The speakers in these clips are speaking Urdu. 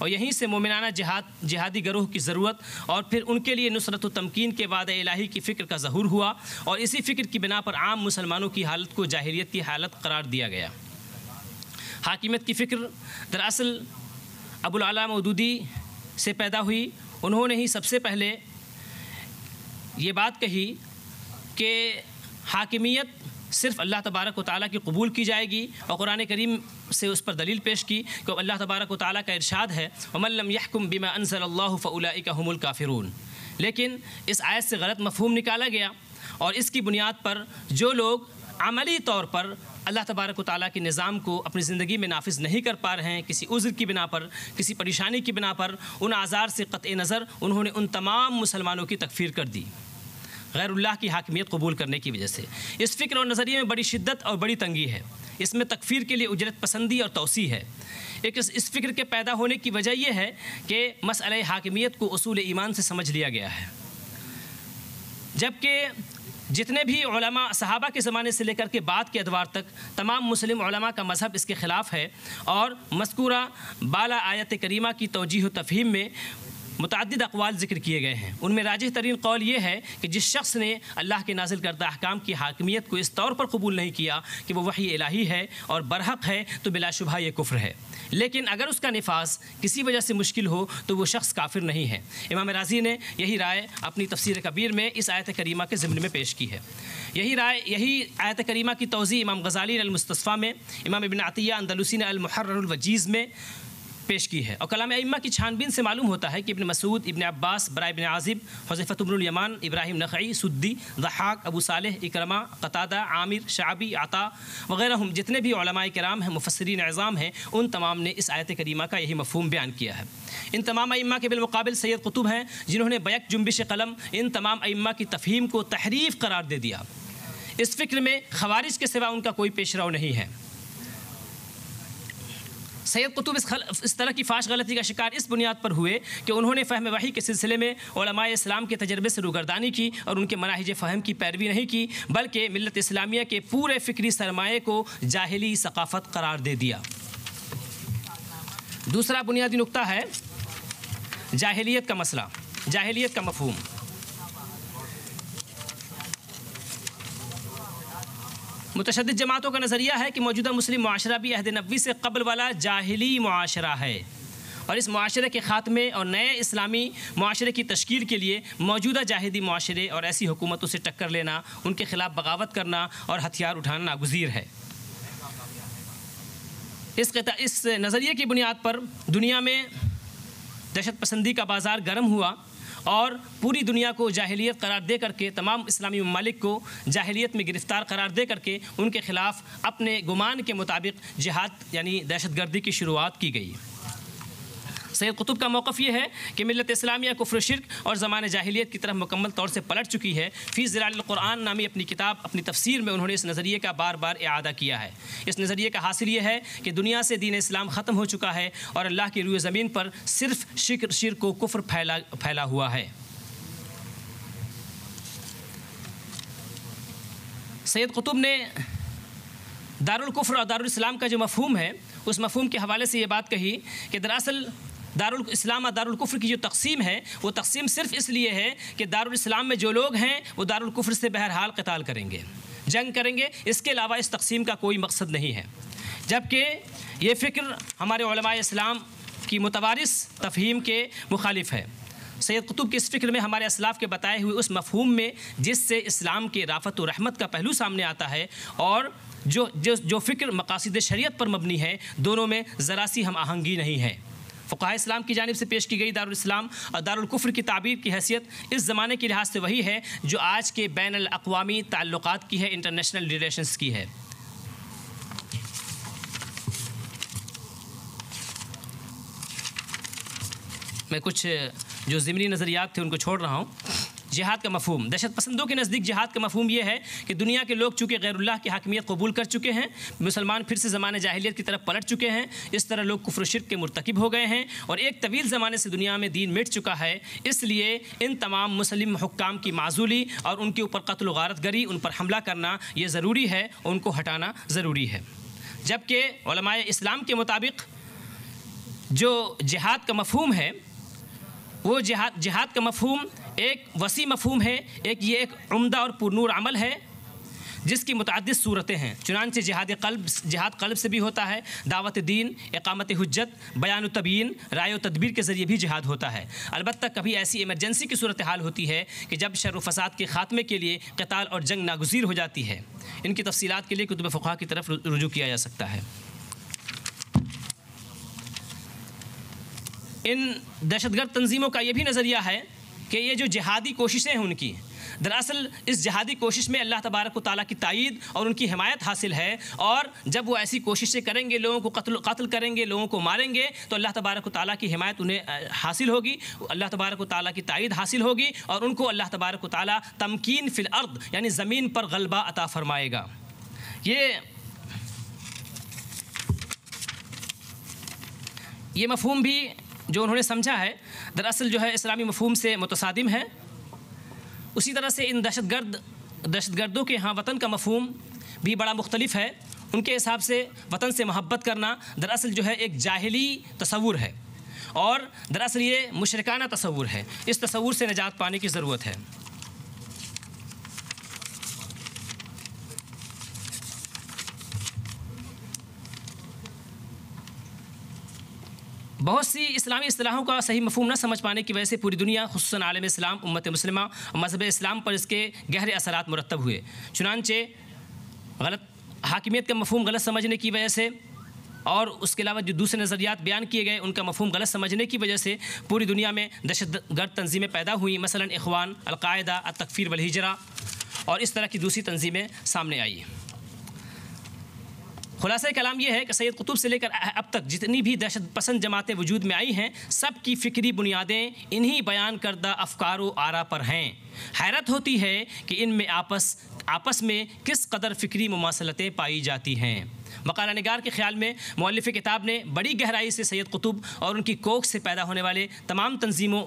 اور یہیں سے مومنانہ جہادی گروہ کی ضرورت اور پھر ان کے لیے نصرت و تمکین کے وعدہ الہی کی فکر کا ظہور ہوا، اور اسی فکر کی بنا پر عام مسلمانوں کی حالت کو جاہلیت کی حالت قرار دیا گیا۔ حاکمیت کی فکر دراصل ابو العلا مودودی سے پیدا ہوئی۔ انہوں نے ہی سب سے پہلے یہ بات کہی کہ حاکمیت صرف اللہ تبارک و تعالیٰ کی قبول کی جائے گی، اور قرآن کریم سے اس پر دلیل پیش کی کہ اللہ تبارک و تعالیٰ کا ارشاد ہے وَمَن لَّمْ يَحْكُم بِمَا أَنزَلَ اللَّهُ فَأُولَٰئِكَ هُمُ الْكَافِرُونَ، لیکن اس آیت سے غلط مفہوم نکالا گیا، اور اس کی بنیاد پر جو لوگ عملی طور پر اللہ تبارک و تعالیٰ کے نظام کو اپنی زندگی میں نافذ نہیں کر پا رہے ہیں، کسی عذر کی بنا پر، کسی پریشانی کی بنا پر، ان اعذار سے قطع نظر انہوں نے ان تمام مسلمانوں کی تکفیر کر دی غیر اللہ کی حاکمیت قبول کرنے کی وجہ سے۔ اس فکر اور نظریے میں بڑی شدت اور بڑی تنگی ہے۔ اس میں تکفیر کے لیے اجرت پسندی اور توسیع ہے۔ اس فکر کے پیدا ہونے کی وجہ یہ ہے کہ مسئلہ حاکمیت کو اصول ایمان سے سمجھ لیا گیا ہے، جبکہ جتنے بھی علماء صحابہ کے زمانے سے لے کر کے بعد کے ادوار تک تمام مسلم علماء کا مذہب اس کے خلاف ہے، اور مذکورہ بالا آیت کریمہ کی توجیہ و تفہیم میں متعدد اقوال ذکر کیے گئے ہیں۔ ان میں راجح ترین قول یہ ہے کہ جس شخص نے اللہ کے نازل کردہ احکام کی حاکمیت کو اس طور پر قبول نہیں کیا کہ وہ وحی الہی ہے اور برحق ہے، تو بلا شبہ یہ کفر ہے، لیکن اگر اس کا نفاذ کسی وجہ سے مشکل ہو تو وہ شخص کافر نہیں ہے۔ امام رازی نے یہی رائے اپنی تفسیر کبیر میں اس آیت کریمہ کے ضمن میں پیش کی ہے۔ یہی آیت کریمہ کی توضیح امام غزالی نے المستصفیٰ میں، امام ابن عطیہ اندلسی نے المحرر الوجیز میں پیش کی ہے، اور کلام ائمہ کی چھان بین سے معلوم ہوتا ہے کہ ابن مسعود، ابن عباس، برائے ابن عازب، حذیفہ بن الیمان، ابراہیم نخعی، سدی، ضحاک، ابو صالح، اکرمہ، قتادہ، عامر، شعبی، عطا وغیرہ جتنے بھی علماء کرام ہیں، مفسرین اعظام ہیں، ان تمام نے اس آیت کریمہ کا یہی مفہوم بیان کیا ہے۔ ان تمام ائمہ کے بالمقابل سید قطب ہیں جنہوں نے بیک جنبش قلم ان تمام ائمہ کی تفہیم کو تحریف قرار دے دیا۔ اس فکر میں خوارج کے سوا ان کا کوئی پیشرو نہیں ہے۔ سید قطب اس طرح کی فاش غلطی کا شکار اس بنیاد پر ہوئے کہ انہوں نے فہم وحی کے سلسلے میں علماء اسلام کے تجربے سے روگردانی کی اور ان کے مناہج فہم کی پیروی نہیں کی، بلکہ ملت اسلامیہ کے پورے فکری سرمایے کو جاہلی ثقافت قرار دے دیا۔ دوسرا بنیادی نقطہ ہے جاہلیت کا مسئلہ، جاہلیت کا مفہوم۔ متشدد جماعتوں کا نظریہ ہے کہ موجودہ مسلم معاشرہ بھی عہد نبوی سے قبل والا جاہلی معاشرہ ہے، اور اس معاشرے کے خاتمے اور نئے اسلامی معاشرے کی تشکیل کے لیے موجودہ جاہلی معاشرے اور ایسی حکومتوں سے ٹکر لینا، ان کے خلاف بغاوت کرنا اور ہتھیار اٹھانا ناگزیر ہے۔ اس نظریے کی بنیاد پر دنیا میں دہشت پسندی کا بازار گرم ہوا، اور پوری دنیا کو جاہلیت قرار دے کر کے، تمام اسلامی ممالک کو جاہلیت میں گرفتار قرار دے کر کے ان کے خلاف اپنے گمان کے مطابق جہاد یعنی دہشت گردی کی شروعات کی گئی۔ سید قطب کا موقف یہ ہے کہ ملت اسلامیہ کفر و شرک اور زمان جاہلیت کی طرف مکمل طور سے پلٹ چکی ہے۔ فی ظلال القرآن نامی اپنی کتاب، اپنی تفسیر میں انہوں نے اس نظریے کا بار بار اعادہ کیا ہے۔ اس نظریے کا حاصل یہ ہے کہ دنیا سے دین اسلام ختم ہو چکا ہے اور اللہ کی روئے زمین پر صرف شرک و کفر پھیلا ہوا ہے۔ سید قطب نے دارالکفر اور دارالاسلام کا جو مفہوم ہے، اس مفہوم کے حوالے سے یہ بات کہی کہ دراصل دارالاسلام اور دارالکفر کی جو تقسیم ہے، وہ تقسیم صرف اس لیے ہے کہ دارالاسلام میں جو لوگ ہیں وہ دارالکفر سے بہرحال قتال کریں گے، جنگ کریں گے، اس کے علاوہ اس تقسیم کا کوئی مقصد نہیں ہے۔ جبکہ یہ فکر ہمارے علماء اسلام کی متوارث تفہیم کے مخالف ہے۔ سید قطب کے اس فکر میں ہمارے اسلاف کے بتائے ہوئے اس مفہوم میں جس سے اسلام کے رافت و رحمت کا پہلو سامنے آتا ہے، اور جو فکر مقاصد شریعت پر مبنی ہے، دونوں میں ذرا سی ہم آہنگی نہیں ہے۔ فقہاء اسلام کی جانب سے پیش کی گئی دارالاسلام اور دارالکفر کی تعبیر کی حیثیت اس زمانے کے لحاظ سے وہی ہے جو آج کے بین الاقوامی تعلقات کی ہے، انٹرنیشنل ریلیشنز کی ہے۔ میں کچھ جو ضمنی نظریات تھے ان کو چھوڑ رہا ہوں۔ جہاد کا مفہوم، دہشت پسندوں کے نزدیک جہاد کا مفہوم یہ ہے کہ دنیا کے لوگ چونکہ غیر اللہ کی حاکمیت قبول کر چکے ہیں، مسلمان پھر سے زمانے جاہلیت کی طرف پلٹ چکے ہیں، اس طرح لوگ کفر و شرک کے مرتکب ہو گئے ہیں اور ایک طویل زمانے سے دنیا میں دین مٹ چکا ہے، اس لیے ان تمام مسلم حکام کی معزولی اور ان کے اوپر قتل و غارت گری، ان پر حملہ کرنا یہ ضروری ہے، ان کو ہٹانا ضروری ہے۔ جبکہ علماء اسلام کے مطابق جو جہاد کا مفہوم ہے وہ جہاد کا مفہوم ایک وسیع مفہوم ہے، یہ ایک عمدہ اور پرنور عمل ہے جس کی متعدد صورتیں ہیں۔ چنانچہ جہاد قلب سے بھی ہوتا ہے، دعوت دین، اقامت حجت، بیان و تبیین، رائے و تدبیر کے ذریعے بھی جہاد ہوتا ہے۔ البتہ کبھی ایسی ایمرجنسی کی صورتحال ہوتی ہے کہ جب شر و فساد کے خاتمے کے لیے قتال اور جنگ ناگزیر ہو جاتی ہے۔ ان کی تفصیلات کے لیے کتب فقہا کی طرف رجوع کیا جا سکتا ہے۔ ان دہشت گرد تنظیموں کا یہ بھی نظریہ ہے کہ یہ جو جہادی کوششیں ہیں ان کی، دراصل اس جہادی کوشش میں اللہ تبارک و تعالیٰ کی تائید اور ان کی حمایت حاصل ہے، اور جب وہ ایسی کوششیں کریں گے، لوگوں کو قتل کریں گے، لوگوں کو ماریں گے، تو اللہ تبارک و تعالیٰ کی حمایت انہیں حاصل ہوگی، اللہ تبارک و تعالیٰ کی تائید حاصل ہوگی، اور ان کو اللہ تبارک و تعالیٰ تمکین فی الارض یعنی زمین پر غلبہ عطا فرمائے گا۔ یہ مفہوم بھی جو انہوں نے سمجھا ہے دراصل جو ہے اسلامی مفہوم سے متصادم ہے۔ اسی طرح سے ان دہشت گردوں کے ہاں وطن کا مفہوم بھی بڑا مختلف ہے۔ ان کے حساب سے وطن سے محبت کرنا دراصل جو ہے ایک جاہلی تصور ہے، اور دراصل یہ مشرکانہ تصور ہے۔ اس تصور سے نجات پانے کی ضرورت ہے۔ بہت سی اسلامی اصطلاحوں کا صحیح مفہوم نہ سمجھ پانے کی وجہ سے پوری دنیا خصوصاً عالم اسلام، امت مسلمہ اور مذہب اسلام پر اس کے گہرے اثرات مرتب ہوئے۔ چنانچہ حاکمیت کا مفہوم غلط سمجھنے کی وجہ سے، اور اس کے علاوہ جو دوسرے نظریات بیان کیے گئے ان کا مفہوم غلط سمجھنے کی وجہ سے پوری دنیا میں دہشت گرد تنظیمیں پیدا ہوئیں، مثلاً اخوان، القاعدہ، التکفیر والہجرہ، اور اس طرح کی دوسری تنظیمیں سامنے آئیں۔ خلاصہ کلام یہ ہے کہ سید قطب سے لے کر اب تک جتنی بھی دہشت پسند جماعتیں وجود میں آئی ہیں، سب کی فکری بنیادیں انہی بیان کردہ افکار و آراء پر ہیں۔ حیرت ہوتی ہے کہ ان میں آپس میں کس قدر فکری مماثلتیں پائی جاتی ہیں۔ مقالہ نگار کے خیال میں مؤلف کتاب نے بڑی گہرائی سے سید قطب اور ان کی کوکھ سے پیدا ہونے والے تمام تنظیموں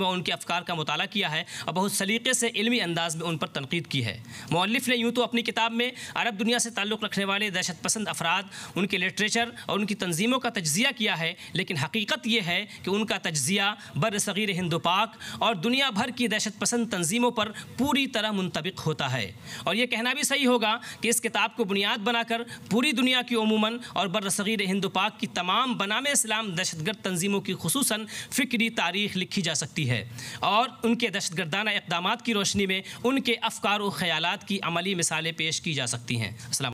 اور ان کے افکار کا مطالعہ کیا ہے، اور بہت سلیقے سے علمی انداز میں ان پر تنقید کی ہے۔ مؤلف نے یوں تو اپنی کتاب میں عرب دنیا سے تعلق رکھنے والے دہشت پسند افراد، ان کے لٹریچر اور ان کی تنظیموں کا تجزیہ کیا ہے، لیکن حقیقت یہ ہے کہ ان کا تجزیہ بر صغیر ہند و پاک اور دنیا بھر کی دہشت پسند تنظیموں پر پوری طرح منطبق ہوتا ہے۔ اور یہ کہنا بھی صحیح ہوگا کہ اس کتاب کو بنیاد بنا کر پوری دنیا کی عموماً اور بر صغیر ہند و پاک کی تمام بنام اسلام دہشت گرد تنظیموں کی خصوصاً فکری تاریخ لکھی جا سکتی ہے، اور ان کے دہشت گردانہ اقدامات کی روشنی میں ان کے افکار و خیالات کی عملی مثالیں پیش کی جا سکتی ہیں۔ السلام علیکم۔